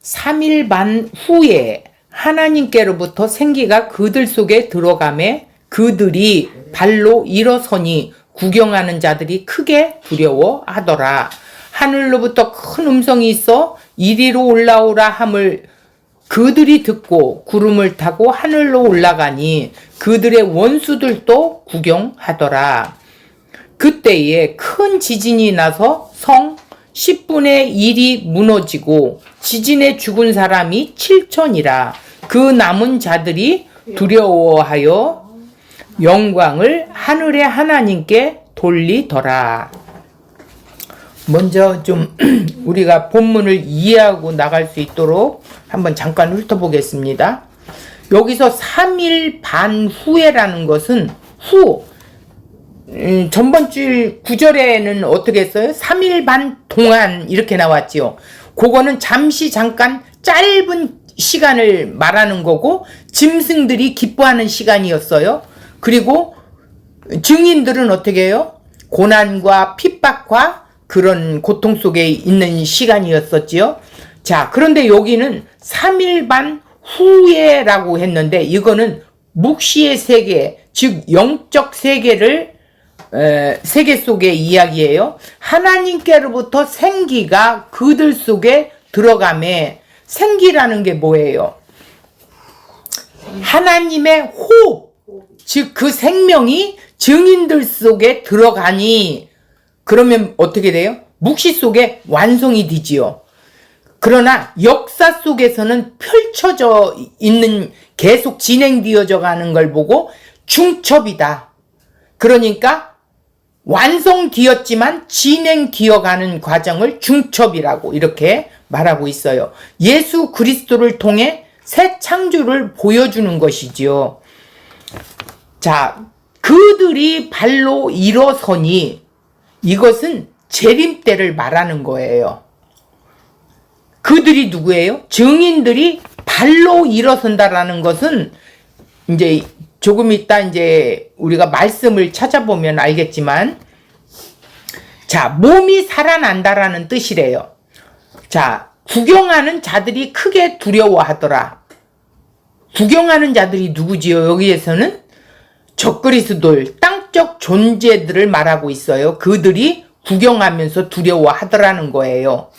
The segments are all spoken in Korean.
3일 반 후에 하나님께로부터 생기가 그들 속에 들어가매 그들이 발로 일어서니 구경하는 자들이 크게 두려워하더라. 하늘로부터 큰 음성이 있어 이리로 올라오라 함을 그들이 듣고 구름을 타고 하늘로 올라가니 그들의 원수들도 구경하더라. 그때에 큰 지진이 나서 성 10분의 1이 무너지고 지진에 죽은 사람이 7천이라. 그 남은 자들이 두려워하여 영광을 하늘의 하나님께 돌리더라. 먼저 좀 우리가 본문을 이해하고 나갈 수 있도록 한번 잠깐 훑어보겠습니다. 여기서 3일 반 후에라는 것은 전번 주 9절에는 어떻게 했어요? 3일 반 동안 이렇게 나왔지요. 그거는 잠깐 짧은 시간을 말하는 거고 짐승들이 기뻐하는 시간이었어요. 그리고 증인들은 어떻게 해요? 고난과 핍박과 그런 고통 속에 있는 시간이었었지요. 자, 그런데 여기는 3일 반 후에라고 했는데 이거는 묵시의 세계, 즉 영적 세계 속의 이야기예요. 하나님께로부터 생기가 그들 속에 들어가매. 생기라는 게 뭐예요? 하나님의 호흡, 즉 그 생명이 증인들 속에 들어가니 그러면 어떻게 돼요? 묵시 속에 완성이 되지요. 그러나 역사 속에서는 펼쳐져 있는, 계속 진행되어져 가는 걸 보고 중첩이다. 그러니까 완성되었지만 진행되어 가는 과정을 중첩이라고 이렇게 말하고 있어요. 예수 그리스도를 통해 새 창조를 보여주는 것이지요. 자, 그들이 발로 일어서니 이것은 재림때를 말하는 거예요. 그들이 누구예요? 증인들이 발로 일어선다라는 것은 이제 조금 있다 이제 우리가 말씀을 찾아보면 알겠지만, 자, 몸이 살아난다라는 뜻이래요. 자, 구경하는 자들이 크게 두려워하더라. 구경하는 자들이 누구지요? 여기에서는 적그리스도들, 땅적 존재들을 말하고 있어요. 그들이 구경하면서 두려워하더라는 거예요.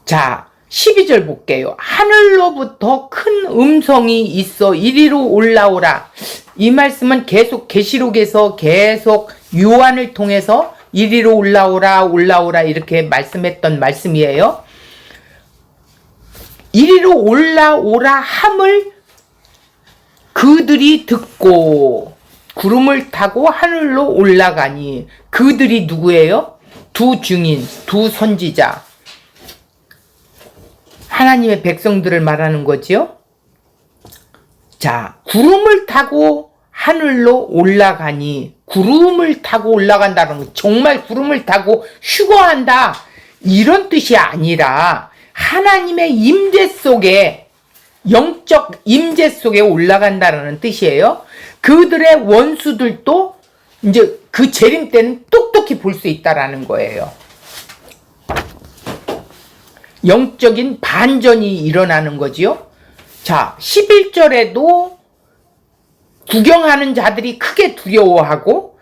자, 12절 볼게요. 하늘로부터 큰 음성이 있어 이리로 올라오라. 이 말씀은 계속 계시록에서 계속 요한을 통해서 이리로 올라오라 이렇게 말씀했던 말씀이에요. 이리로 올라오라 함을 그들이 듣고 구름을 타고 하늘로 올라가니 그들이 누구예요? 두 증인, 두 선지자, 하나님의 백성들을 말하는 거지요. 자, 구름을 타고 하늘로 올라가니, 구름을 타고 올라간다는 건 정말 구름을 타고 휴거한다 이런 뜻이 아니라 하나님의 임재 속에, 영적 임재 속에 올라간다는 뜻이에요. 그들의 원수들도 이제 그 재림 때는 똑똑히 볼 수 있다라는 거예요. 영적인 반전이 일어나는 거지요. 자, 11절에도 구경하는 자들이 크게 두려워하고,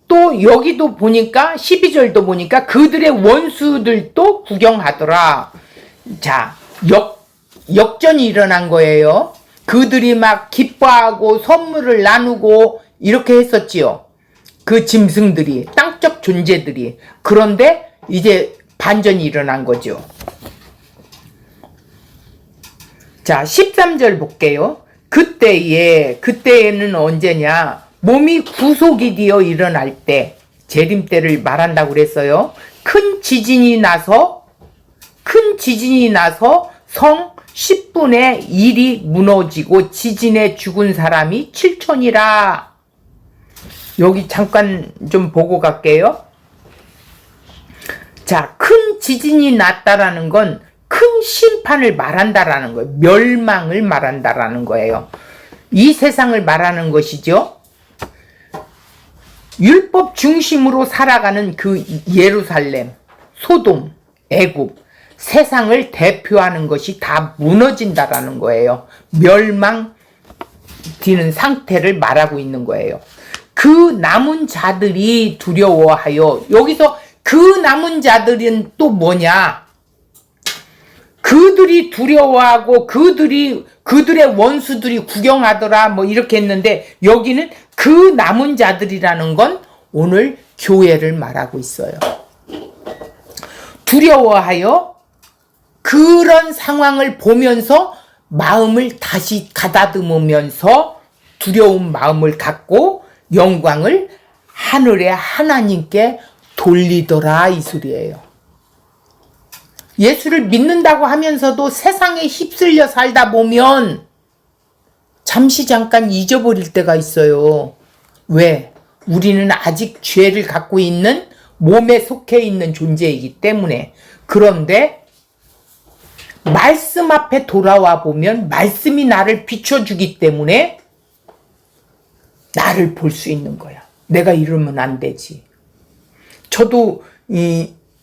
또 여기도 보니까 12절도 보니까 그들의 원수들도 구경하더라. 자, 역전이 일어난 거예요. 그들이 막 기뻐하고 선물을 나누고 이렇게 했었지요. 그 짐승들이, 땅적 존재들이. 그런데 이제 반전이 일어난 거죠. 자, 13절 볼게요. 그때에는 언제냐? 몸이 구속이 되어 일어날 때, 재림 때를 말한다고 그랬어요. 큰 지진이 나서 성 10분의 1이 무너지고 지진에 죽은 사람이 7천이라. 여기 잠깐 좀 보고 갈게요. 자, 큰 지진이 났다라는 건 큰 심판을 말한다라는 거예요. 멸망을 말한다라는 거예요. 이 세상을 말하는 것이죠. 율법 중심으로 살아가는 그 예루살렘, 소돔, 애굽, 세상을 대표하는 것이 다 무너진다라는 거예요. 멸망되는 상태를 말하고 있는 거예요. 그 남은 자들이 두려워하여, 여기서 그 남은 자들은 또 뭐냐? 그들이 두려워하고 그들의 원수들이 구경하더라 뭐 이렇게 했는데, 여기는 그 남은 자들이라는 건 오늘 교회를 말하고 있어요. 두려워하여 그런 상황을 보면서 마음을 다시 가다듬으면서 두려운 마음을 갖고 영광을 하늘의 하나님께 돌리더라, 이 소리예요. 예수를 믿는다고 하면서도 세상에 휩쓸려 살다 보면 잠시 잠깐 잊어버릴 때가 있어요. 왜? 우리는 아직 죄를 갖고 있는, 몸에 속해 있는 존재이기 때문에. 그런데 말씀 앞에 돌아와 보면 말씀이 나를 비춰주기 때문에 나를 볼 수 있는 거야. 내가 이러면 안 되지. 저도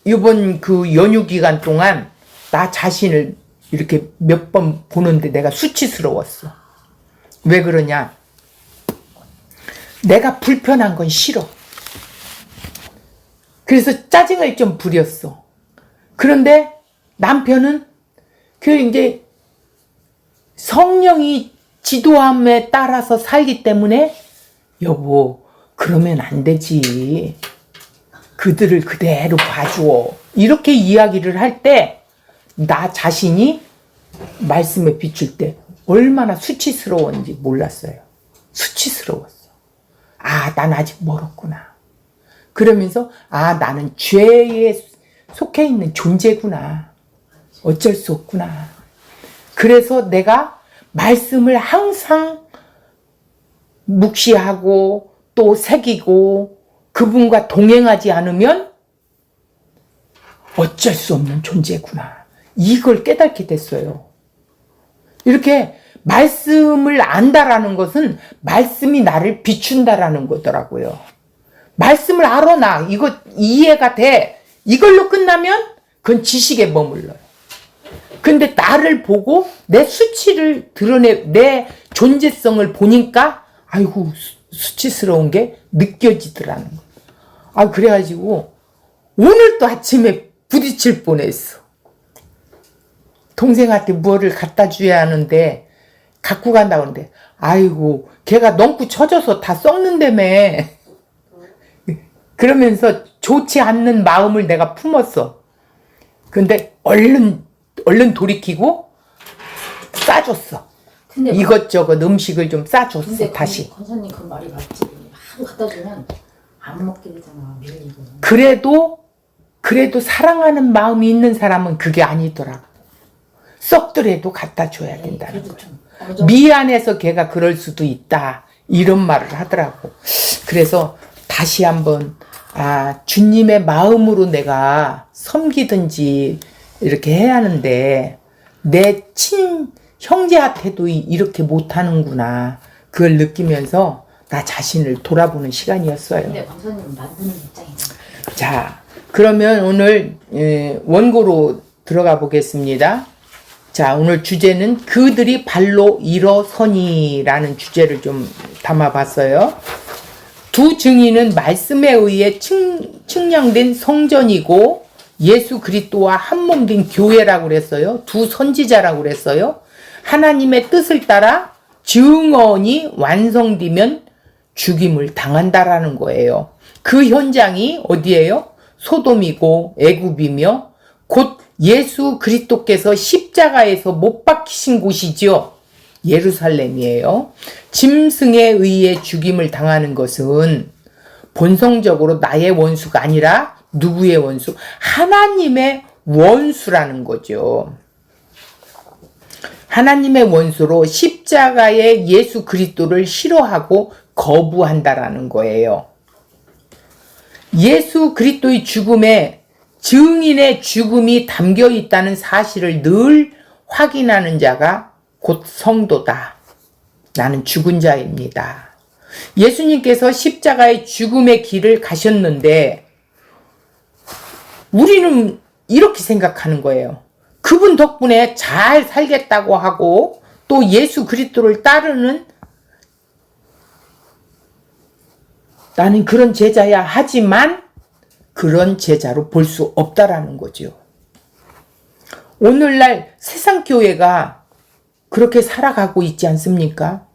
이번 그 연휴 기간 동안 나 자신을 이렇게 몇 번 보는데 내가 수치스러웠어. 왜 그러냐? 내가 불편한 건 싫어. 그래서 짜증을 좀 부렸어. 그런데 남편은 그 이제 성령이 지도함에 따라서 살기 때문에 여보, 그러면 안 되지. 그들을 그대로 봐줘. 이렇게 이야기를 할 때 나 자신이 말씀에 비출 때 얼마나 수치스러웠는지 몰랐어요. 수치스러웠어. 아, 난 아직 멀었구나. 그러면서 아, 나는 죄에 속해 있는 존재구나. 어쩔 수 없구나. 그래서 내가 말씀을 항상 묵시하고 또 새기고 그분과 동행하지 않으면 어쩔 수 없는 존재구나. 이걸 깨닫게 됐어요. 이렇게 말씀을 안다라는 것은 말씀이 나를 비춘다라는 거더라고요. 말씀을 알아, 나 이거 이해가 돼. 이걸로 끝나면 그건 지식에 머물러요. 근데 나를 보고 내 수치를 드러내, 내 존재성을 보니까 아이고 수치스러운 게 느껴지더라는 거예요. 아, 그래가지고 오늘 또 아침에 부딪힐 뻔했어. 동생한테 뭐를 갖다 줘야 하는데 갖고 간다고 하는데 아이고 걔가 넘고 쳐져서 다 썩는다며. 그러면서 좋지 않는 마음을 내가 품었어. 근데 얼른 돌이키고 싸줬어. 근데 이것저것 음식을 좀 싸줬어. 근데 다시. 권사님 그 말이 맞지. 하도 갖다 주면 안 먹게 되잖아. 밀리고. 그래도 사랑하는 마음이 있는 사람은 그게 아니더라고. 썩더라도 갖다 줘야 된다는 거야. 미안해서 걔가 그럴 수도 있다. 이런 말을 하더라고. 그래서 다시 한번 주님의 마음으로 내가 섬기든지 이렇게 해야 하는데 내 친 형제한테도 이렇게 못하는구나. 그걸 느끼면서 나 자신을 돌아보는 시간이었어요. 근데 권사님은 만드는 입장이네. 자, 그러면 오늘 원고로 들어가 보겠습니다. 자, 오늘 주제는 그들이 발로 일어서니라는 주제를 좀 담아봤어요. 두 증인은 말씀에 의해 측량된 성전이고 예수 그리스도와 한몸 된 교회라고 그랬어요. 두 선지자라고 그랬어요. 하나님의 뜻을 따라 증언이 완성되면 죽임을 당한다라는 거예요. 그 현장이 어디예요? 소돔이고 애굽이며 곧 예수 그리스도께서 십자가에서 못 박히신 곳이죠. 예루살렘이에요. 짐승에 의해 죽임을 당하는 것은 본성적으로 나의 원수가 아니라 누구의 원수? 하나님의 원수라는 거죠. 하나님의 원수로 십자가의 예수 그리스도를 싫어하고 거부한다라는 거예요. 예수 그리스도의 죽음에 증인의 죽음이 담겨 있다는 사실을 늘 확인하는 자가 곧 성도다. 나는 죽은 자입니다. 예수님께서 십자가의 죽음의 길을 가셨는데 우리는 이렇게 생각하는 거예요. 그분 덕분에 잘 살겠다고 하고 또 예수 그리스도를 따르는 나는 그런 제자야 하지만 그런 제자로 볼 수 없다라는 거죠. 오늘날 세상 교회가 그렇게 살아가고 있지 않습니까?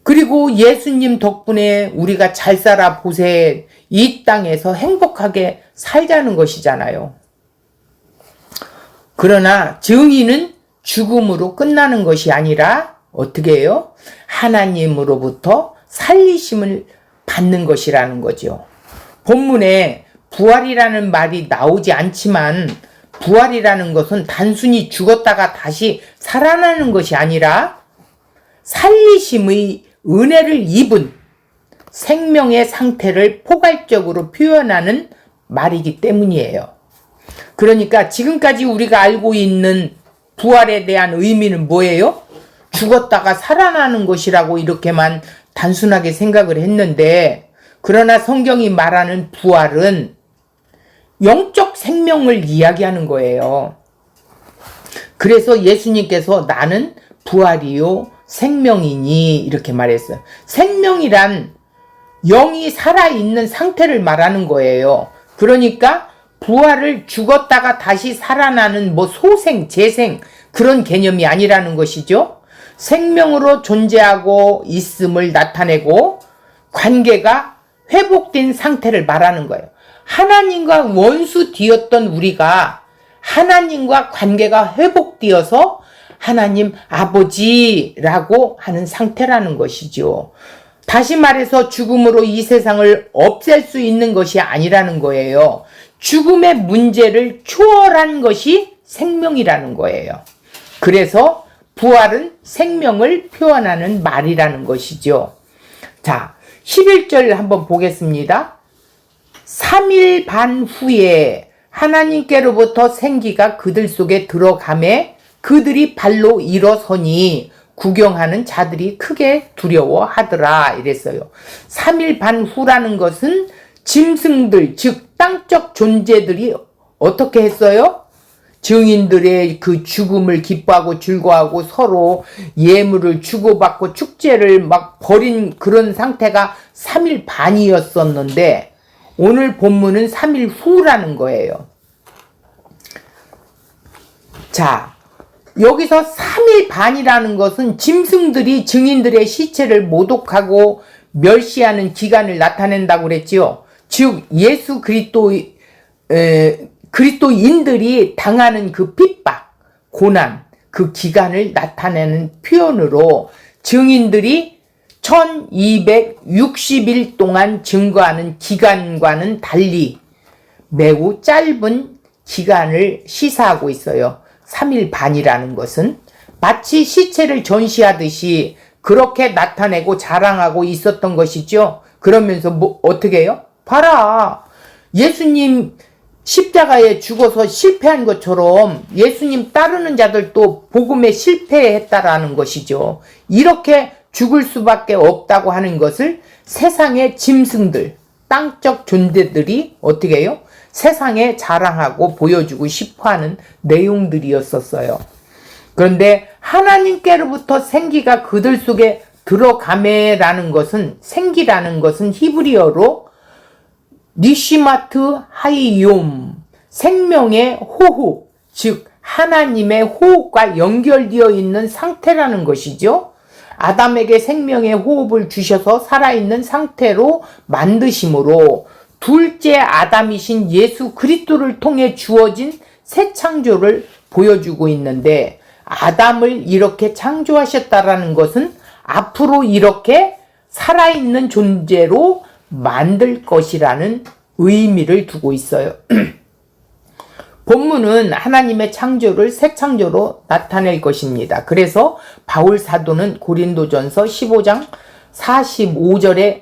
그리고 예수님 덕분에 우리가 잘 살아 보세 이 땅에서 행복하게 살자는 것이잖아요. 그러나 증인은 죽음으로 끝나는 것이 아니라 어떻게 해요? 하나님으로부터 살리심을 받는 것이라는 거죠. 본문에 부활이라는 말이 나오지 않지만 부활이라는 것은 단순히 죽었다가 다시 살아나는 것이 아니라 살리심의 은혜를 입은 생명의 상태를 포괄적으로 표현하는 말이기 때문이에요. 그러니까 지금까지 우리가 알고 있는 부활에 대한 의미는 뭐예요? 죽었다가 살아나는 것이라고 이렇게만 단순하게 생각을 했는데, 그러나 성경이 말하는 부활은 영적 생명을 이야기하는 거예요. 그래서 예수님께서 나는 부활이요 생명이니 이렇게 말했어요. 생명이란 영이 살아있는 상태를 말하는 거예요. 그러니까 부활을 죽었다가 다시 살아나는 뭐 소생, 재생 그런 개념이 아니라는 것이죠. 생명으로 존재하고 있음을 나타내고 관계가 회복된 상태를 말하는 거예요. 하나님과 원수 되었던 우리가 하나님과 관계가 회복되어서 하나님 아버지라고 하는 상태라는 것이죠. 다시 말해서 죽음으로 이 세상을 없앨 수 있는 것이 아니라는 거예요. 죽음의 문제를 초월한 것이 생명이라는 거예요. 그래서 부활은 생명을 표현하는 말이라는 것이죠. 자, 11절 한번 보겠습니다. 3일 반 후에 하나님께로부터 생기가 그들 속에 들어가매 그들이 발로 일어서니 구경하는 자들이 크게 두려워하더라 이랬어요. 3일 반 후라는 것은 짐승들, 즉 땅적 존재들이 어떻게 했어요? 증인들의 그 죽음을 기뻐하고 즐거워하고 서로 예물을 주고받고 축제를 막 벌인 그런 상태가 3일 반이었었는데 오늘 본문은 3일 후라는 거예요. 자, 여기서 3일 반이라는 것은 짐승들이 증인들의 시체를 모독하고 멸시하는 기간을 나타낸다고 그랬지요. 즉 예수 그리스도인들이 당하는 그 핍박, 고난, 그 기간을 나타내는 표현으로 증인들이 1260일 동안 증거하는 기간과는 달리 매우 짧은 기간을 시사하고 있어요. 3일 반이라는 것은 마치 시체를 전시하듯이 그렇게 나타내고 자랑하고 있었던 것이죠. 그러면서 뭐 어떻게 해요? 봐라, 예수님 십자가에 죽어서 실패한 것처럼 예수님 따르는 자들도 복음에 실패했다라는 것이죠. 이렇게 죽을 수밖에 없다고 하는 것을 세상의 짐승들, 땅적 존재들이 어떻게 해요? 세상에 자랑하고 보여주고 싶어하는 내용들이었었어요. 그런데 하나님께로부터 생기가 그들 속에 들어가매라는 것은, 생기라는 것은 히브리어로 니시마트 하이욤, 생명의 호흡, 즉 하나님의 호흡과 연결되어 있는 상태라는 것이죠. 아담에게 생명의 호흡을 주셔서 살아있는 상태로 만드심으로 둘째 아담이신 예수 그리스도를 통해 주어진 새 창조를 보여주고 있는데, 아담을 이렇게 창조하셨다라는 것은 앞으로 이렇게 살아있는 존재로 만들 것이라는 의미를 두고 있어요. 본문은 하나님의 창조를 새 창조로 나타낼 것입니다. 그래서 바울 사도는 고린도전서 15장 45절에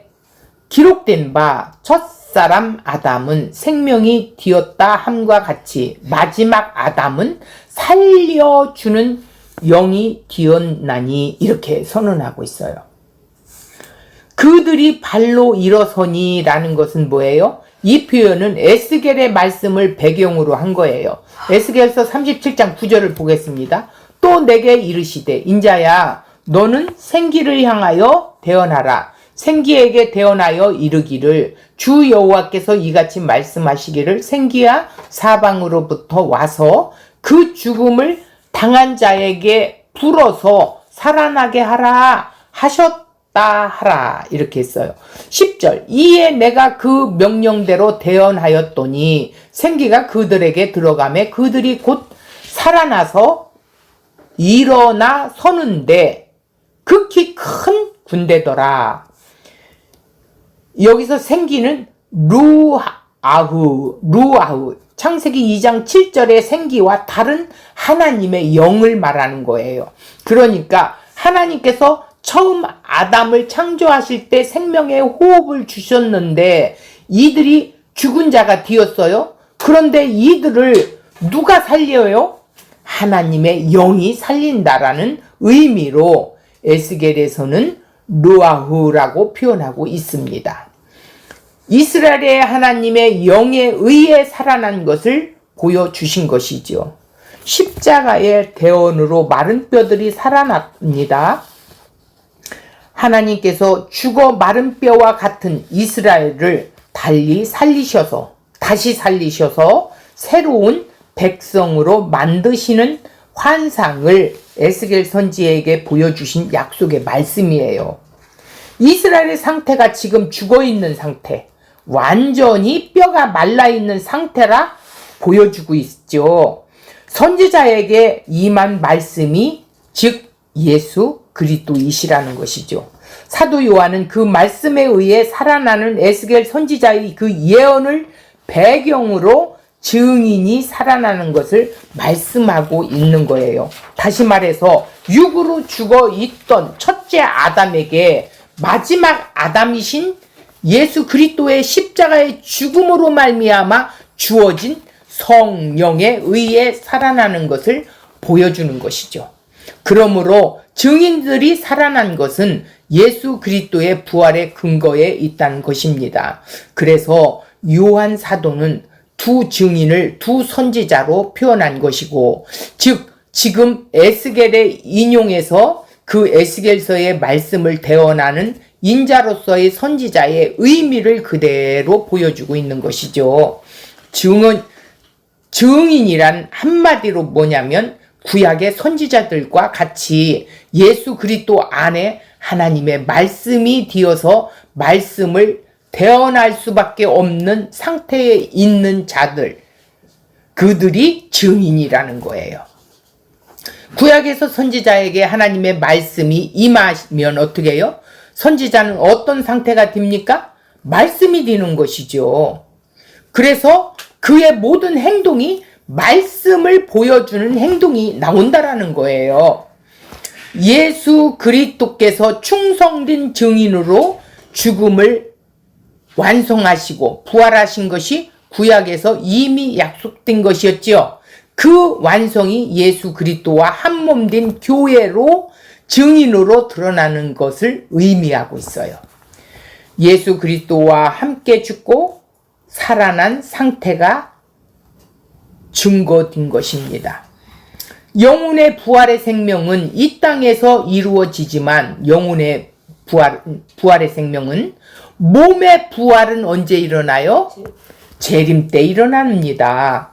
기록된 바 첫사람 아담은 생명이 되었다 함과 같이 마지막 아담은 살려주는 영이 되었나니 이렇게 선언하고 있어요. 그들이 발로 일어서니 라는 것은 뭐예요? 이 표현은 에스겔의 말씀을 배경으로 한 거예요. 에스겔서 37장 9절을 보겠습니다. 또 내게 이르시되 인자야 너는 생기를 향하여 대언하라. 생기에게 대언하여 이르기를 주 여호와께서 이같이 말씀하시기를 생기야 사방으로부터 와서 그 죽음을 당한 자에게 불어서 살아나게 하라 하셨다 하라 이렇게 했어요. 10절 이에 내가 그 명령대로 대언하였더니 생기가 그들에게 들어가매 그들이 곧 살아나서 일어나 서는데 극히 큰 군대더라. 여기서 생기는 루아흐 창세기 2장 7절의 생기와 다른 하나님의 영을 말하는 거예요. 그러니까 하나님께서 처음 아담을 창조하실 때 생명의 호흡을 주셨는데 이들이 죽은 자가 되었어요. 그런데 이들을 누가 살려요? 하나님의 영이 살린다라는 의미로 에스겔에서는 루아흐라고 표현하고 있습니다. 이스라엘의 하나님의 영에 의해 살아난 것을 보여주신 것이죠. 십자가의 대언으로 마른 뼈들이 살아납니다. 하나님께서 죽어 마른 뼈와 같은 이스라엘을 다시 살리셔서 새로운 백성으로 만드시는 환상을 에스겔 선지자에게 보여주신 약속의 말씀이에요. 이스라엘의 상태가 지금 죽어있는 상태, 완전히 뼈가 말라있는 상태라 보여주고 있죠. 선지자에게 임한 말씀이 즉 예수 그리스도이시라는 것이죠. 사도 요한은 그 말씀에 의해 살아나는 에스겔 선지자의 그 예언을 배경으로 증인이 살아나는 것을 말씀하고 있는 거예요. 다시 말해서 육으로 죽어 있던 첫째 아담에게 마지막 아담이신 예수 그리스도의 십자가의 죽음으로 말미암아 주어진 성령에 의해 살아나는 것을 보여주는 것이죠. 그러므로 증인들이 살아난 것은 예수 그리스도의 부활의 근거에 있다는 것입니다. 그래서 요한 사도는 두 증인을 두 선지자로 표현한 것이고, 즉 지금 에스겔의 인용에서 그 에스겔서의 말씀을 대언하는 인자로서의 선지자의 의미를 그대로 보여주고 있는 것이죠. 증인이란 한마디로 뭐냐면 구약의 선지자들과 같이 예수 그리스도 안에 하나님의 말씀이 되어서 말씀을 대언할 수밖에 없는 상태에 있는 자들, 그들이 증인이라는 거예요. 구약에서 선지자에게 하나님의 말씀이 임하면 어떻게 해요? 선지자는 어떤 상태가 됩니까? 말씀이 되는 것이죠. 그래서 그의 모든 행동이 말씀을 보여주는 행동이 나온다라는 거예요. 예수 그리스도께서 충성된 증인으로 죽음을 완성하시고 부활하신 것이 구약에서 이미 약속된 것이었지요. 그 완성이 예수 그리스도와 한몸된 교회로 증인으로 드러나는 것을 의미하고 있어요. 예수 그리스도와 함께 죽고 살아난 상태가 증거된 것입니다. 영혼의 부활의 생명은 이 땅에서 이루어지지만 영혼의 부활의 생명은 몸의 부활은 언제 일어나요? 재림 때 일어납니다.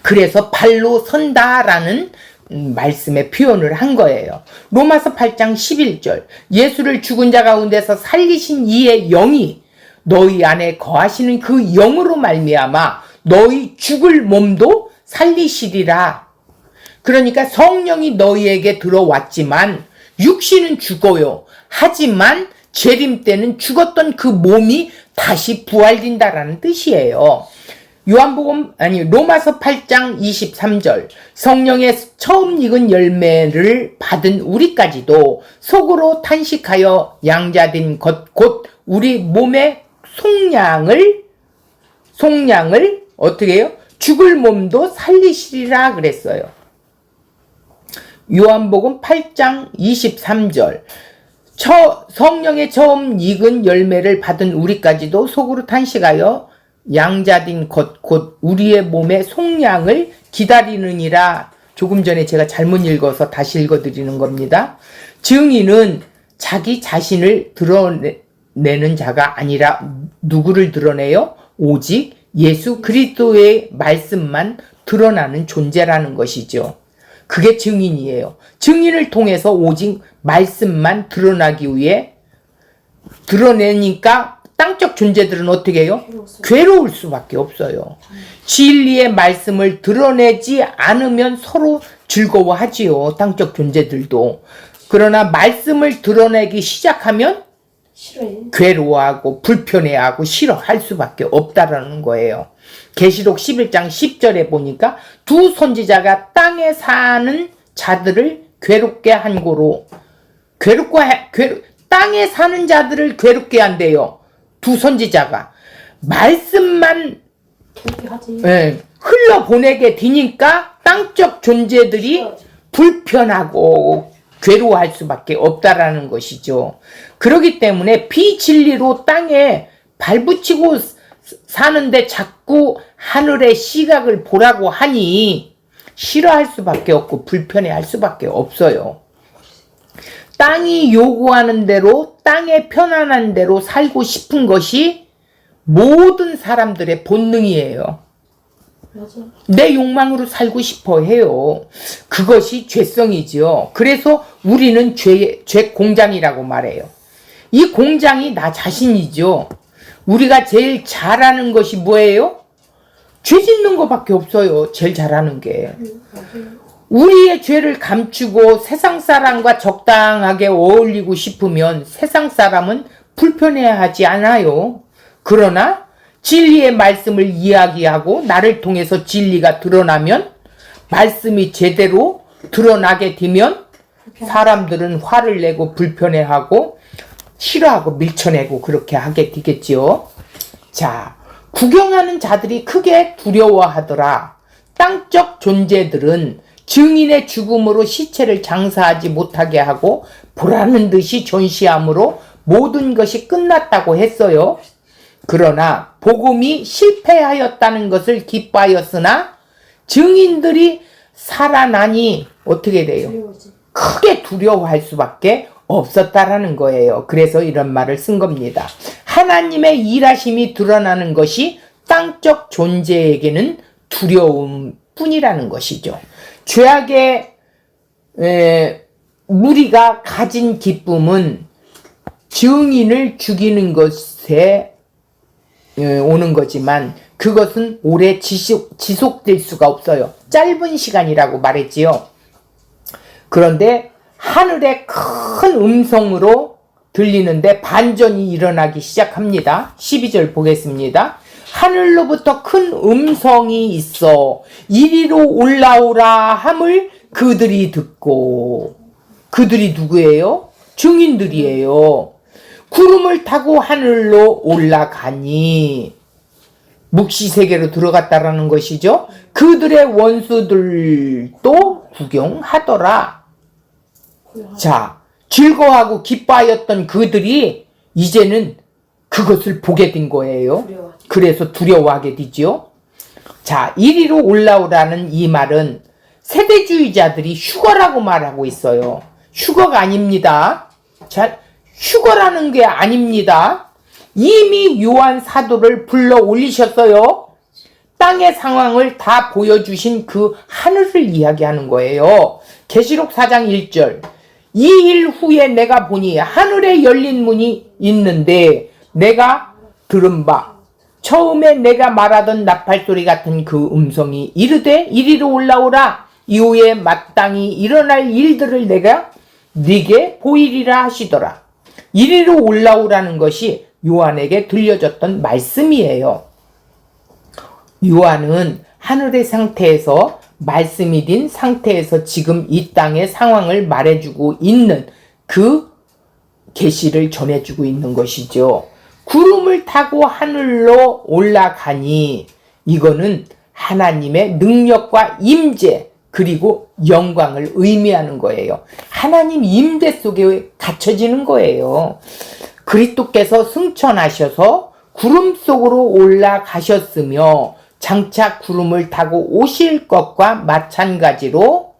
그래서 발로 선다라는 말씀의 표현을 한 거예요. 로마서 8장 11절 예수를 죽은 자 가운데서 살리신 이의 영이 너희 안에 거하시는 그 영으로 말미암아 너희 죽을 몸도 살리시리라. 그러니까 성령이 너희에게 들어왔지만 육신은 죽어요. 하지만 재림 때는 죽었던 그 몸이 다시 부활된다라는 뜻이에요. 로마서 8장 23절 성령의 처음 익은 열매를 받은 우리까지도 속으로 탄식하여 양자된 것 곧 우리 몸의 속량을 어떻게 해요? 죽을 몸도 살리시리라 그랬어요. 요한복음 8장 23절 성령의 처음 익은 열매를 받은 우리까지도 속으로 탄식하여 양자된 것 곧 우리의 몸의 속량을 기다리느니라. 조금 전에 제가 잘못 읽어서 다시 읽어드리는 겁니다. 증인은 자기 자신을 드러내는 자가 아니라 누구를 드러내요? 오직 예수 그리스도의 말씀만 드러나는 존재라는 것이죠. 그게 증인이에요. 증인을 통해서 오직 말씀만 드러나기 위해 드러내니까 땅적 존재들은 어떻게 해요? 괴로울 수밖에 없어요. 진리의 말씀을 드러내지 않으면 서로 즐거워하지요. 땅적 존재들도. 그러나 말씀을 드러내기 시작하면 싫어해. 괴로워하고 불편해하고 싫어할 수밖에 없다라는 거예요. 계시록 11장 10절에 보니까 두 선지자가 땅에 사는 자들을 괴롭게 한 고로 땅에 사는 자들을 괴롭게 한대요. 두 선지자가 말씀만 그렇게 하지. 흘러보내게 되니까 땅적 존재들이 불편하고 괴로워할 수밖에 없다라는 것이죠. 그렇기 때문에 비진리로 땅에 발붙이고 사는데 자꾸 하늘의 시각을 보라고 하니 싫어할 수밖에 없고 불편해할 수밖에 없어요. 땅이 요구하는 대로, 땅의 편안한 대로 살고 싶은 것이 모든 사람들의 본능이에요. 맞아. 내 욕망으로 살고 싶어 해요. 그것이 죄성이지요. 그래서 우리는 죄 공장이라고 말해요. 이 공장이 나 자신이죠. 우리가 제일 잘하는 것이 뭐예요? 죄 짓는 것밖에 없어요. 제일 잘하는 게. 우리의 죄를 감추고 세상 사람과 적당하게 어울리고 싶으면 세상 사람은 불편해하지 않아요. 그러나 진리의 말씀을 이야기하고 나를 통해서 진리가 드러나면, 말씀이 제대로 드러나게 되면 사람들은 화를 내고 불편해하고 싫어하고 밀쳐내고 그렇게 하게 되겠지요. 자, 구경하는 자들이 크게 두려워하더라. 땅적 존재들은 증인의 죽음으로 시체를 장사하지 못하게 하고 보라는 듯이 전시함으로 모든 것이 끝났다고 했어요. 그러나 복음이 실패하였다는 것을 기뻐하였으나 증인들이 살아나니 어떻게 돼요? 두려워지. 크게 두려워할 수밖에 없었다라는 거예요. 그래서 이런 말을 쓴 겁니다. 하나님의 일하심이 드러나는 것이 땅적 존재에게는 두려움 뿐이라는 것이죠. 죄악의 무리가 가진 기쁨은 증인을 죽이는 것에 오는 거지만 그것은 오래 지속될 수가 없어요. 짧은 시간이라고 말했지요. 그런데 하늘의 큰 음성으로 들리는데 반전이 일어나기 시작합니다. 12절 보겠습니다. 하늘로부터 큰 음성이 있어 이리로 올라오라 함을 그들이 듣고, 그들이 누구예요? 증인들이에요. 구름을 타고 하늘로 올라가니 묵시세계로 들어갔다라는 것이죠. 그들의 원수들도 구경하더라. 자, 즐거워하고 기뻐하였던 그들이 이제는 그것을 보게 된 거예요. 그래서 두려워하게 되죠. 자, 이리로 올라오라는 이 말은 세대주의자들이 휴거라고 말하고 있어요. 휴거가 아닙니다. 자, 휴거라는 게 아닙니다. 이미 요한 사도를 불러 올리셨어요. 땅의 상황을 다 보여주신 그 하늘을 이야기하는 거예요. 계시록 4장 1절. 이 일 후에 내가 보니 하늘에 열린 문이 있는데 내가 들은 바 처음에 내가 말하던 나팔소리 같은 그 음성이 이르되 이리로 올라오라. 이후에 마땅히 일어날 일들을 내가 네게 보이리라 하시더라. 이리로 올라오라는 것이 요한에게 들려졌던 말씀이에요. 요한은 하늘의 상태에서 말씀이 된 상태에서 지금 이 땅의 상황을 말해주고 있는 그 계시를 전해주고 있는 것이죠. 구름을 타고 하늘로 올라가니 이거는 하나님의 능력과 임재, 그리고 영광을 의미하는 거예요. 하나님 임재 속에 갇혀지는 거예요. 그리스도께서 승천하셔서 구름 속으로 올라가셨으며 장차 구름을 타고 오실 것과 마찬가지로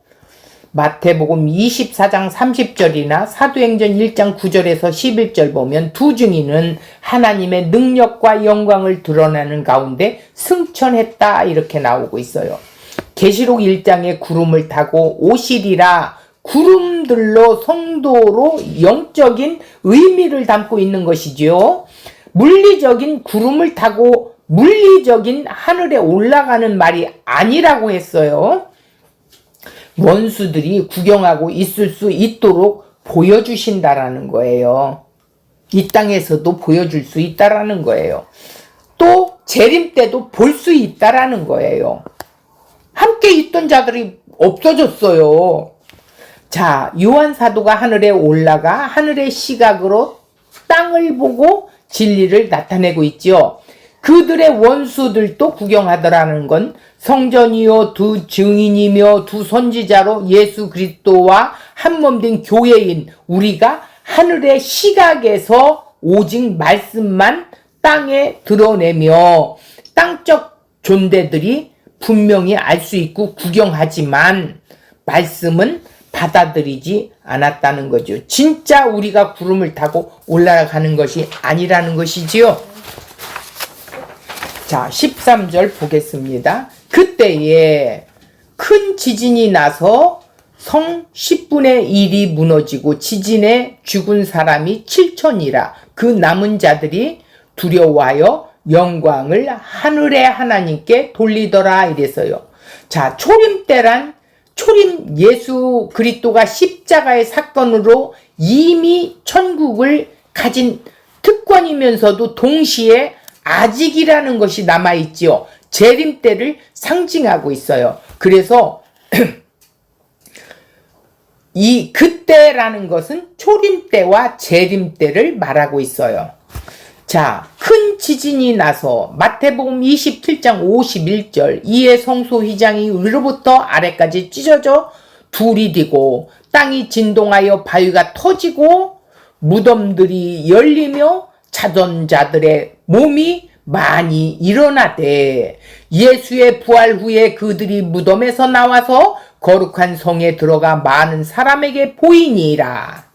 마태복음 24장 30절이나 사도행전 1장 9절에서 11절 보면 두 증인은 하나님의 능력과 영광을 드러내는 가운데 승천했다 이렇게 나오고 있어요. 계시록 1장에 구름을 타고 오시리라, 구름들로 성도로 영적인 의미를 담고 있는 것이지요. 물리적인 구름을 타고 물리적인 하늘에 올라가는 말이 아니라고 했어요. 원수들이 구경하고 있을 수 있도록 보여주신다라는 거예요. 이 땅에서도 보여줄 수 있다라는 거예요. 또 재림 때도 볼 수 있다라는 거예요. 함께 있던 자들이 없어졌어요. 자, 요한 사도가 하늘에 올라가 하늘의 시각으로 땅을 보고 진리를 나타내고 있지요. 그들의 원수들도 구경하더라는 건 성전이요 두 증인이며 두 선지자로 예수 그리스도와 한몸된 교회인 우리가 하늘의 시각에서 오직 말씀만 땅에 드러내며 땅적 존재들이 분명히 알 수 있고 구경하지만 말씀은 받아들이지 않았다는 거죠. 진짜 우리가 구름을 타고 올라가는 것이 아니라는 것이지요. 자, 13절 보겠습니다. 그때에 큰 지진이 나서 성 10분의 1이 무너지고 지진에 죽은 사람이 7천이라. 그 남은 자들이 두려워하여 영광을 하늘의 하나님께 돌리더라 이랬어요. 자, 초림 때란 초림 예수 그리스도가 십자가의 사건으로 이미 천국을 가진 특권이면서도 동시에 아직이라는 것이 남아있지요. 재림 때를 상징하고 있어요. 그래서 이 그때라는 것은 초림 때와 재림 때를 말하고 있어요. 자, 큰 지진이 나서 마태복음 27장 51절 이에 성소 휘장이 위로부터 아래까지 찢어져 둘이 되고 땅이 진동하여 바위가 터지고 무덤들이 열리며 자던 자들의 몸이 많이 일어나되 예수의 부활 후에 그들이 무덤에서 나와서 거룩한 성에 들어가 많은 사람에게 보이니라.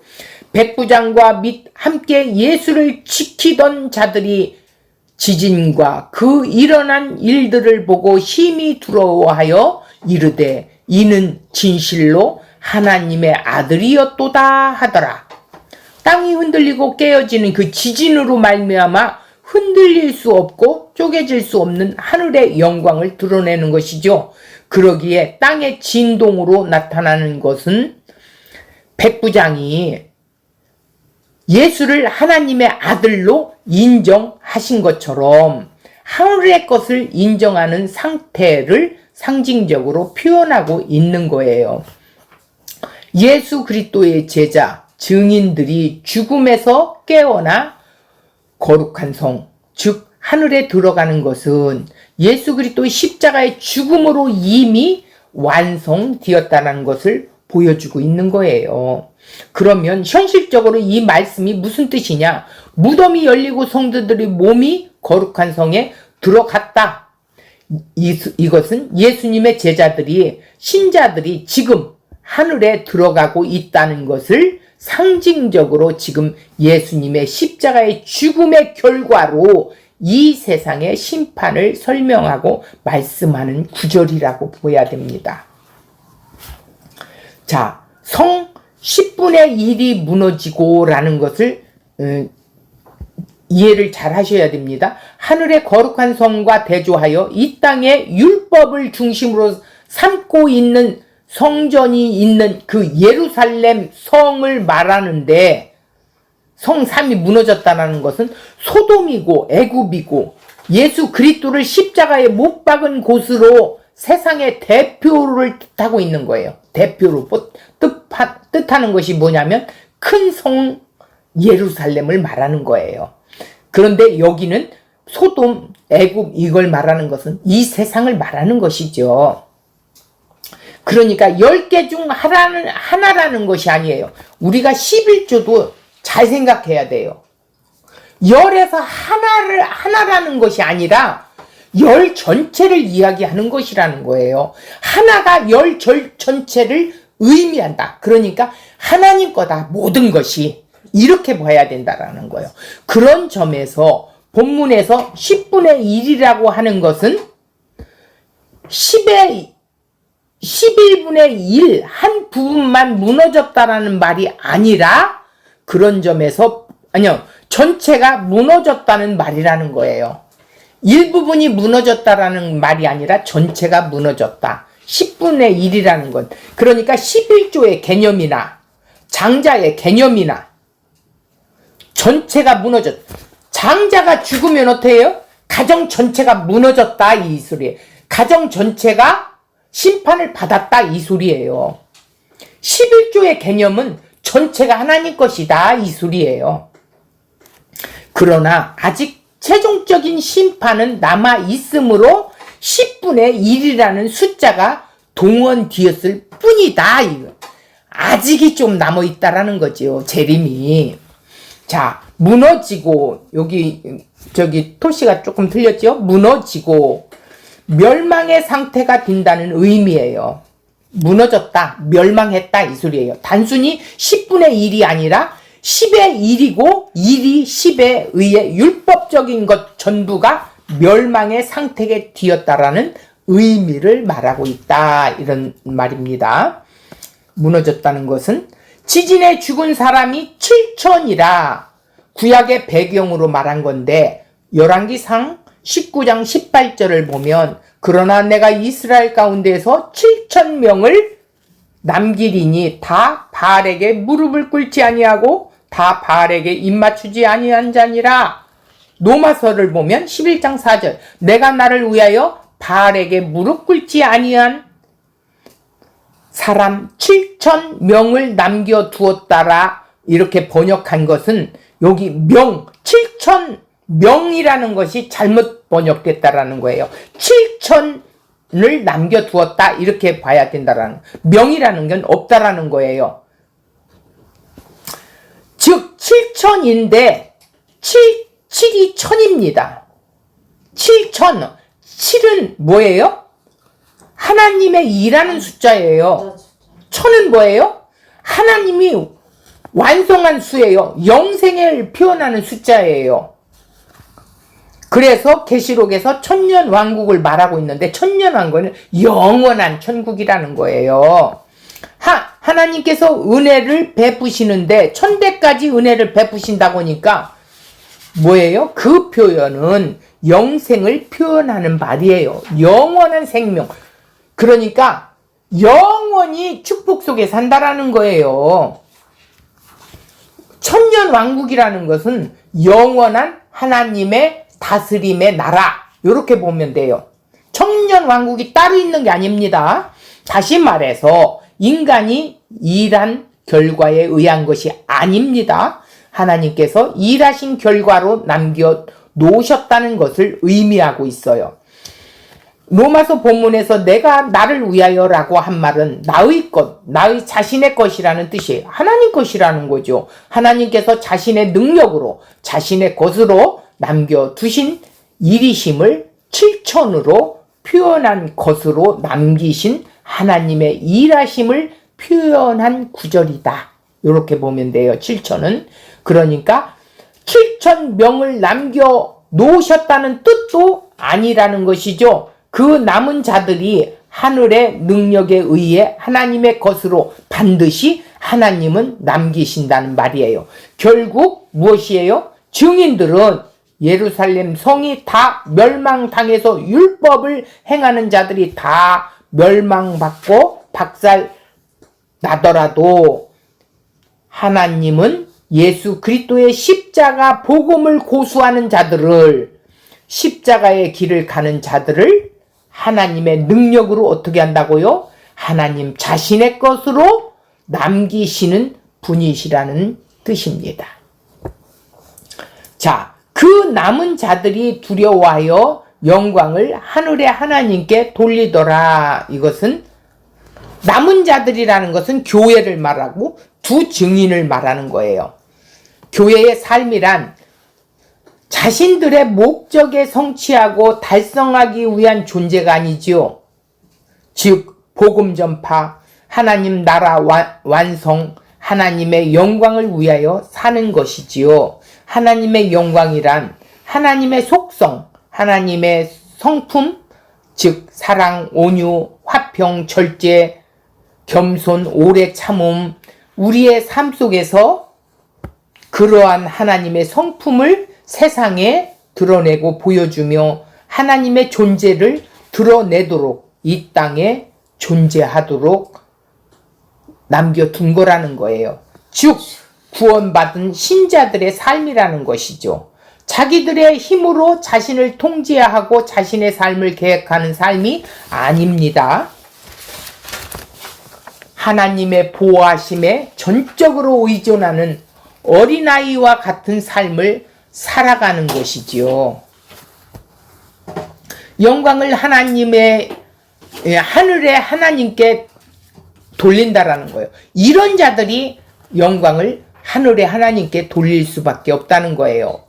백부장과 및 함께 예수를 지키던 자들이 지진과 그 일어난 일들을 보고 힘이 두려워하여 이르되 이는 진실로 하나님의 아들이었도다 하더라. 땅이 흔들리고 깨어지는 그 지진으로 말미암아 흔들릴 수 없고 쪼개질 수 없는 하늘의 영광을 드러내는 것이죠. 그러기에 땅의 진동으로 나타나는 것은 백부장이 예수를 하나님의 아들로 인정하신 것처럼 하늘의 것을 인정하는 상태를 상징적으로 표현하고 있는 거예요. 예수 그리스도의 제자, 증인들이 죽음에서 깨어나 거룩한 성, 즉 하늘에 들어가는 것은 예수 그리스도의 십자가의 죽음으로 이미 완성되었다는 것을 보여주고 있는 거예요. 그러면 현실적으로 이 말씀이 무슨 뜻이냐? 무덤이 열리고 성도들의 몸이 거룩한 성에 들어갔다. 이것은 예수님의 제자들이, 신자들이 지금 하늘에 들어가고 있다는 것을 상징적으로 지금 예수님의 십자가의 죽음의 결과로 이 세상의 심판을 설명하고 말씀하는 구절이라고 보아야 됩니다. 자, 성 10분의 1이 무너지고 라는 것을 이해를 잘 하셔야 됩니다. 하늘의 거룩한 성과 대조하여 이 땅의 율법을 중심으로 삼고 있는 성전이 있는 그 예루살렘 성을 말하는데, 성 3이 무너졌다는 것은 소돔이고 애굽이고 예수 그리스도를 십자가에 못 박은 곳으로 세상의 대표를 뜻하고 있는 거예요. 대표로 뜻하는 것이 뭐냐면 큰 성 예루살렘을 말하는 거예요. 그런데 여기는 소돔, 애굽 이걸 말하는 것은 이 세상을 말하는 것이죠. 그러니까 10개 중 하나라는 것이 아니에요. 우리가 11조도 잘 생각해야 돼요. 열에서 하나라는 것이 아니라 열 전체를 이야기하는 것이라는 거예요. 하나가 열 전체를 의미한다. 그러니까 하나님 거다, 모든 것이. 이렇게 봐야 된다라는 거예요. 그런 점에서 본문에서 10분의 1이라고 하는 것은 11분의 1 한 부분만 무너졌다라는 말이 아니라 그런 점에서 아니요, 전체가 무너졌다는 말이라는 거예요. 일부분이 무너졌다라는 말이 아니라 전체가 무너졌다. 10분의 1이라는 건 그러니까 11조의 개념이나 장자의 개념이나 전체가 장자가 죽으면 어떻게 해요? 가정 전체가 무너졌다 이 소리예요. 가정 전체가 심판을 받았다 이 소리예요. 11조의 개념은 전체가 하나님 것이다 이 소리예요. 그러나 아직 최종적인 심판은 남아 있으므로 10분의 1이라는 숫자가 동원되었을 뿐이다. 아직이 좀 남아 있다라는 거죠. 재림이. 자, 무너지고 저기 토시가 조금 틀렸죠? 무너지고 멸망의 상태가 된다는 의미예요. 무너졌다, 멸망했다 이 소리예요. 단순히 10분의 1이 아니라 10의 1이고 1이 10에 의해 율법적인 것 전부가 멸망의 상태에 되었다라는 의미를 말하고 있다. 이런 말입니다. 무너졌다는 것은 지진에 죽은 사람이 7천이라 구약의 배경으로 말한 건데 열왕기상 19장 18절을 보면 그러나 내가 이스라엘 가운데에서 7,000명을 남기리니 다 바알에게 무릎을 꿇지 아니하고 다 바알에게 입맞추지 아니한 자니라. 로마서를 보면 11장 4절 내가 나를 위하여 바알에게 무릎 꿇지 아니한 사람 7,000명을 남겨두었다라. 이렇게 번역한 것은 여기 7,000명이라는 것이 잘못 번역됐다라는 거예요. 7,000을 남겨두었다 이렇게 봐야 된다라는, 명이라는 건 없다라는 거예요. 즉 7,000인데 7이 1000입니다. 7,000, 7은 뭐예요? 하나님의 2라는 숫자예요. 1000은 뭐예요? 하나님이 완성한 수예요. 영생을 표현하는 숫자예요. 그래서 계시록에서 천년 왕국을 말하고 있는데 천년 왕국은 영원한 천국이라는 거예요. 하나님께서 은혜를 베푸시는데 1000배까지 은혜를 베푸신다고 하니까 뭐예요? 그 표현은 영생을 표현하는 말이에요. 영원한 생명. 그러니까 영원히 축복 속에 산다라는 거예요. 천년 왕국이라는 것은 영원한 하나님의 다스림의 나라, 이렇게 보면 돼요. 천년 왕국이 따로 있는 게 아닙니다. 다시 말해서 인간이 일한 결과에 의한 것이 아닙니다. 하나님께서 일하신 결과로 남겨 놓으셨다는 것을 의미하고 있어요. 로마서 본문에서 내가 나를 위하여라고 한 말은 나의 것, 나의 자신의 것이라는 뜻이에요. 하나님 것이라는 거죠. 하나님께서 자신의 능력으로, 자신의 것으로 남겨두신 일이심을 7,000으로 표현한 것으로 남기신 하나님의 일하심을 표현한 구절이다. 이렇게 보면 돼요. 7,000은. 그러니까 7,000명을 남겨 놓으셨다는 뜻도 아니라는 것이죠. 그 남은 자들이 하늘의 능력에 의해 하나님의 것으로 반드시 하나님은 남기신다는 말이에요. 결국 무엇이에요? 증인들은 예루살렘 성이 다 멸망당해서 율법을 행하는 자들이 다 멸망받고 박살 나더라도 하나님은 예수 그리스도의 십자가 복음을 고수하는 자들을, 십자가의 길을 가는 자들을 하나님의 능력으로 어떻게 한다고요? 하나님 자신의 것으로 남기시는 분이시라는 뜻입니다. 자, 그 남은 자들이 두려워하여 영광을 하늘의 하나님께 돌리더라. 이것은 남은 자들이라는 것은 교회를 말하고 두 증인을 말하는 거예요. 교회의 삶이란 자신들의 목적에 성취하고 달성하기 위한 존재가 아니지요. 즉 복음 전파, 하나님 나라 완성, 하나님의 영광을 위하여 사는 것이지요. 하나님의 영광이란 하나님의 속성, 하나님의 성품, 즉 사랑, 온유, 화평, 절제, 겸손, 오래 참음, 우리의 삶 속에서 그러한 하나님의 성품을 세상에 드러내고 보여주며 하나님의 존재를 드러내도록 이 땅에 존재하도록 남겨둔 거라는 거예요. 즉 구원받은 신자들의 삶이라는 것이죠. 자기들의 힘으로 자신을 통제하고 자신의 삶을 계획하는 삶이 아닙니다. 하나님의 보호하심에 전적으로 의존하는 어린아이와 같은 삶을 살아가는 것이지요. 영광을 하나님의 하늘의 하나님께 돌린다라는 거예요. 이런 자들이 영광을 하늘의 하나님께 돌릴 수밖에 없다는 거예요.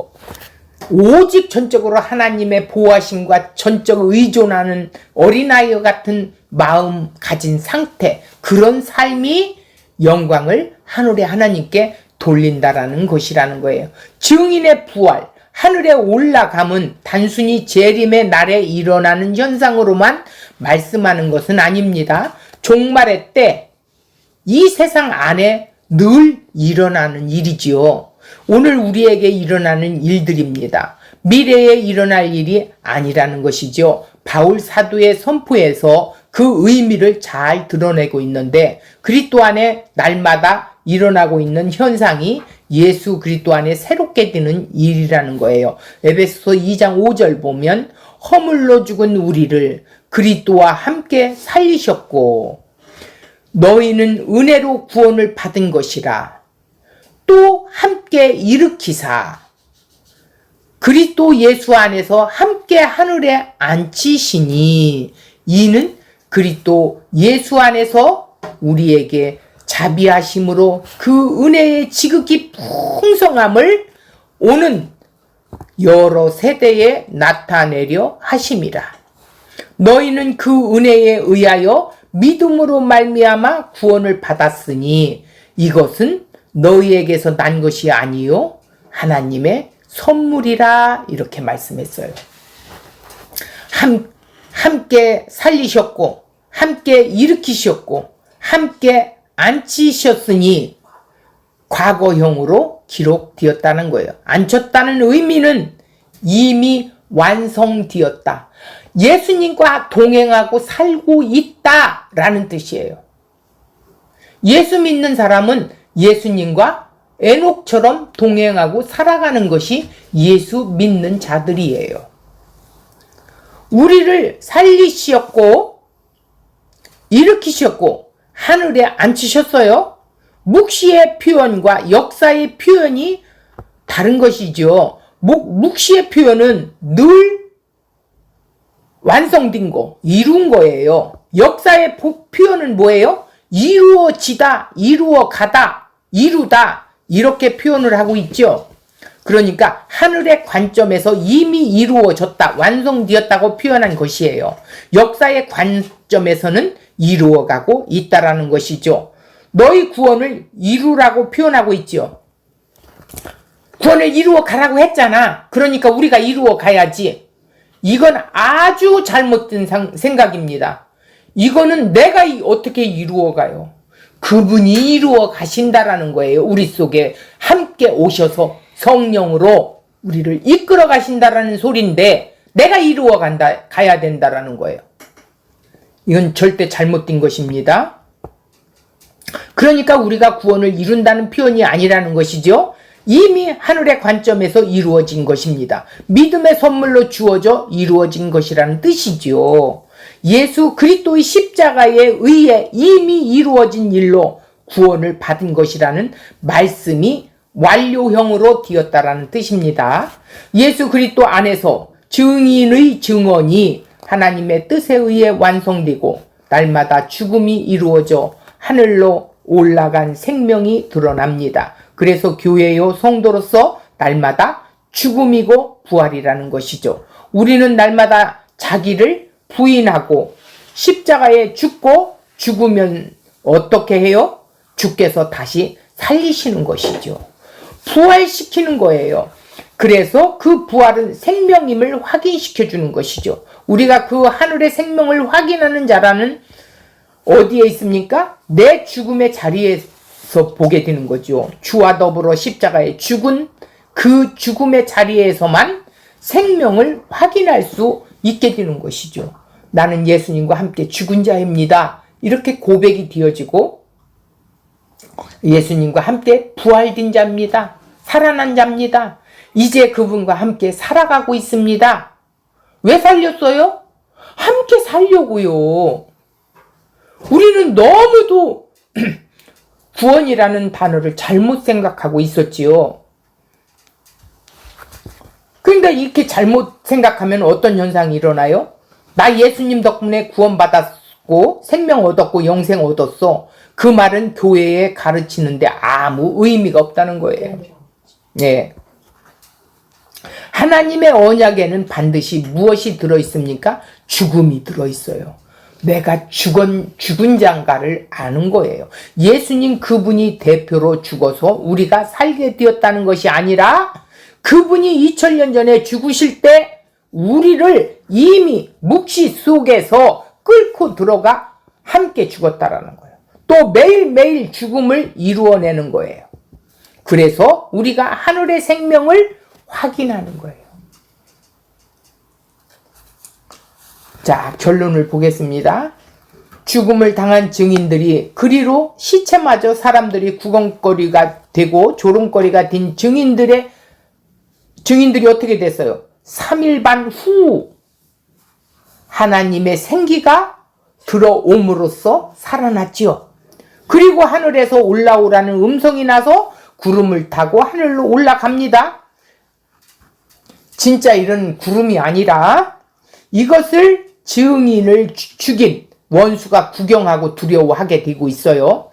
오직 전적으로 하나님의 보호하심과 전적 의존하는 어린아이와 같은 마음 가진 상태, 그런 삶이 영광을 하늘의 하나님께 돌린다라는 것이라는 거예요. 증인의 부활, 하늘에 올라감은 단순히 재림의 날에 일어나는 현상으로만 말씀하는 것은 아닙니다. 종말의 때 이 세상 안에 늘 일어나는 일이지요. 오늘 우리에게 일어나는 일들입니다. 미래에 일어날 일이 아니라는 것이죠. 바울 사도의 선포에서 그 의미를 잘 드러내고 있는데 그리스도 안에 날마다 일어나고 있는 현상이 예수 그리스도 안에 새롭게 되는 일이라는 거예요. 에베소서 2장 5절 보면 허물로 죽은 우리를 그리스도와 함께 살리셨고 너희는 은혜로 구원을 받은 것이라 또 함께 일으키사 그리스도 예수 안에서 함께 하늘에 앉히시니 이는 그리스도 예수 안에서 우리에게 자비하심으로 그 은혜의 지극히 풍성함을 오는 여러 세대에 나타내려 하심이라. 너희는 그 은혜에 의하여 믿음으로 말미암아 구원을 받았으니 이것은 너희에게서 난 것이 아니요 하나님의 선물이라 이렇게 말씀했어요. 함께 살리셨고 함께 일으키셨고 함께 앉히셨으니 과거형으로 기록되었다는 거예요. 앉혔다는 의미는 이미 완성되었다. 예수님과 동행하고 살고 있다라는 뜻이에요. 예수 믿는 사람은 예수님과 에녹처럼 동행하고 살아가는 것이 예수 믿는 자들이에요. 우리를 살리셨고 일으키셨고 하늘에 앉히셨어요. 묵시의 표현과 역사의 표현이 다른 것이죠. 묵시의 표현은 늘 완성된 거, 이룬 거예요. 역사의 표현은 뭐예요? 이루어지다, 이루어가다, 이루다 이렇게 표현을 하고 있죠. 그러니까 하늘의 관점에서 이미 이루어졌다, 완성되었다고 표현한 것이에요. 역사의 관점에서는 이루어가고 있다라는 것이죠. 너희 구원을 이루라고 표현하고 있죠. 구원을 이루어 가라고 했잖아. 그러니까 우리가 이루어 가야지. 이건 아주 잘못된 생각입니다. 이거는 내가 어떻게 이루어 가요? 그분이 이루어 가신다라는 거예요. 우리 속에 함께 오셔서 성령으로 우리를 이끌어 가신다라는 소리인데 내가 이루어 가야 된다라는 거예요. 이건 절대 잘못된 것입니다. 그러니까 우리가 구원을 이룬다는 표현이 아니라는 것이죠. 이미 하늘의 관점에서 이루어진 것입니다. 믿음의 선물로 주어져 이루어진 것이라는 뜻이지요. 예수 그리스도의 십자가에 의해 이미 이루어진 일로 구원을 받은 것이라는 말씀이 완료형으로 되었다라는 뜻입니다. 예수 그리스도 안에서 증인의 증언이 하나님의 뜻에 의해 완성되고 날마다 죽음이 이루어져 하늘로 올라간 생명이 드러납니다. 그래서 교회요 성도로서 날마다 죽음이고 부활이라는 것이죠. 우리는 날마다 자기를 부인하고 십자가에 죽고 죽으면 어떻게 해요? 주께서 다시 살리시는 것이죠. 부활시키는 거예요. 그래서 그 부활은 생명임을 확인시켜 주는 것이죠. 우리가 그 하늘의 생명을 확인하는 자라는 어디에 있습니까? 내 죽음의 자리에서 보게 되는 거죠. 주와 더불어 십자가에 죽은 그 죽음의 자리에서만 생명을 확인할 수 있게 되는 것이죠. 나는 예수님과 함께 죽은 자입니다. 이렇게 고백이 되어지고 예수님과 함께 부활된 자입니다. 살아난 자입니다. 이제 그분과 함께 살아가고 있습니다. 왜 살렸어요? 함께 살려고요. 우리는 너무도 구원이라는 단어를 잘못 생각하고 있었지요. 그러니까 이렇게 잘못 생각하면 어떤 현상이 일어나요? 나 예수님 덕분에 구원받았고 생명 얻었고 영생 얻었어. 그 말은 교회에 가르치는데 아무 의미가 없다는 거예요. 네. 하나님의 언약에는 반드시 무엇이 들어있습니까? 죽음이 들어있어요. 내가 죽은 자인가를 아는 거예요. 예수님 그분이 대표로 죽어서 우리가 살게 되었다는 것이 아니라 그분이 2000년 전에 죽으실 때 우리를 이미 묵시 속에서 끌고 들어가 함께 죽었다라는 거예요. 또 매일매일 죽음을 이루어내는 거예요. 그래서 우리가 하늘의 생명을 확인하는 거예요. 자, 결론을 보겠습니다. 죽음을 당한 증인들이 그리로 시체마저 사람들이 구경거리가 되고 조롱거리가 된 증인들이 어떻게 됐어요? 3일 반 후 하나님의 생기가 들어옴으로써 살아났지요. 그리고 하늘에서 올라오라는 음성이 나서 구름을 타고 하늘로 올라갑니다. 진짜 이런 구름이 아니라 이것을 증인을 죽인 원수가 구경하고 두려워하게 되고 있어요.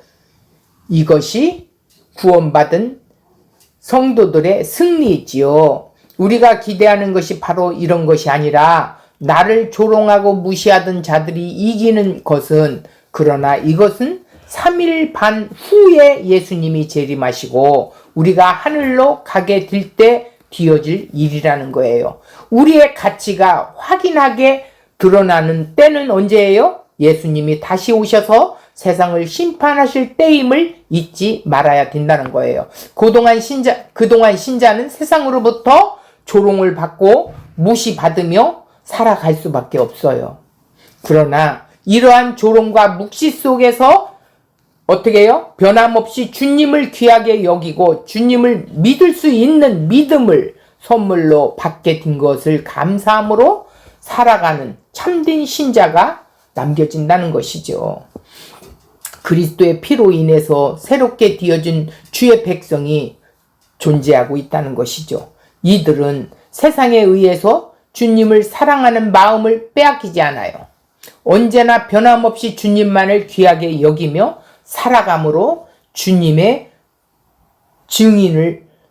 이것이 구원받은 성도들의 승리이지요. 우리가 기대하는 것이 바로 이런 것이 아니라 나를 조롱하고 무시하던 자들이 이기는 것은, 그러나 이것은 3일 반 후에 예수님이 재림하시고 우리가 하늘로 가게 될 때 되어질 일이라는 거예요. 우리의 가치가 확인하게 드러나는 때는 언제예요? 예수님이 다시 오셔서 세상을 심판하실 때임을 잊지 말아야 된다는 거예요. 그동안 신자는 세상으로부터 조롱을 받고 무시받으며 살아갈 수밖에 없어요. 그러나 이러한 조롱과 묵시 속에서 어떻게 해요? 변함없이 주님을 귀하게 여기고 주님을 믿을 수 있는 믿음을 선물로 받게 된 것을 감사함으로 살아가는 참된 신자가 남겨진다는 것이죠. 그리스도의 피로 인해서 새롭게 되어진 주의 백성이 존재하고 있다는 것이죠. 이들은 세상에 의해서 주님을 사랑하는 마음을 빼앗기지 않아요. 언제나 변함없이 주님만을 귀하게 여기며 살아감으로 주님의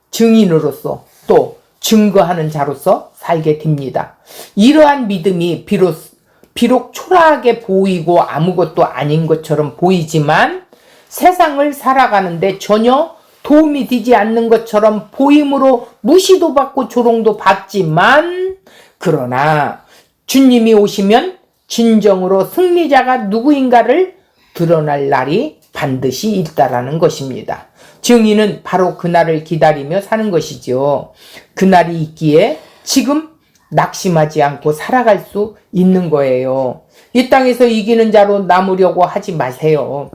증인으로서 또 증거하는 자로서 살게 됩니다. 이러한 믿음이 비록 초라하게 보이고 아무것도 아닌 것처럼 보이지만 세상을 살아가는데 전혀 도움이 되지 않는 것처럼 보임으로 무시도 받고 조롱도 받지만, 그러나 주님이 오시면 진정으로 승리자가 누구인가를 드러날 날이 반드시 있다라는 것입니다. 증인은 바로 그날을 기다리며 사는 것이죠. 그날이 있기에 지금 낙심하지 않고 살아갈 수 있는 거예요. 이 땅에서 이기는 자로 남으려고 하지 마세요.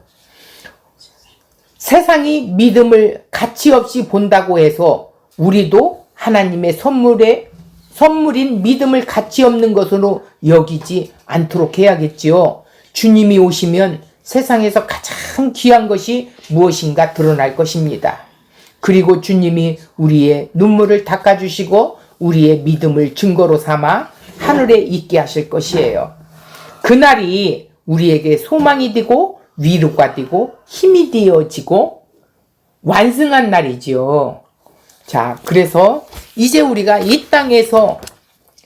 세상이 믿음을 가치 없이 본다고 해서 우리도 하나님의 선물인 믿음을 가치 없는 것으로 여기지 않도록 해야겠지요. 주님이 오시면 세상에서 가장 귀한 것이 무엇인가 드러날 것입니다. 그리고 주님이 우리의 눈물을 닦아주시고 우리의 믿음을 증거로 삼아 하늘에 있게 하실 것이에요. 그날이 우리에게 소망이 되고 위로가 되고 힘이 되어지고 완성한 날이지요. 자, 그래서 이제 우리가 이 땅에서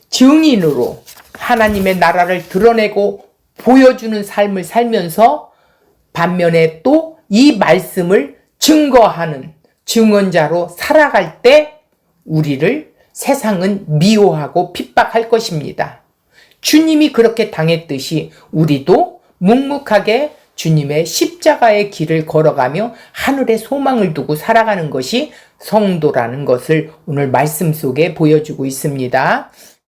증인으로 하나님의 나라를 드러내고 보여주는 삶을 살면서 반면에 또 이 말씀을 증거하는 증언자로 살아갈 때 우리를 세상은 미워하고 핍박할 것입니다. 주님이 그렇게 당했듯이 우리도 묵묵하게 주님의 십자가의 길을 걸어가며 하늘의 소망을 두고 살아가는 것이 성도라는 것을 오늘 말씀 속에 보여주고 있습니다.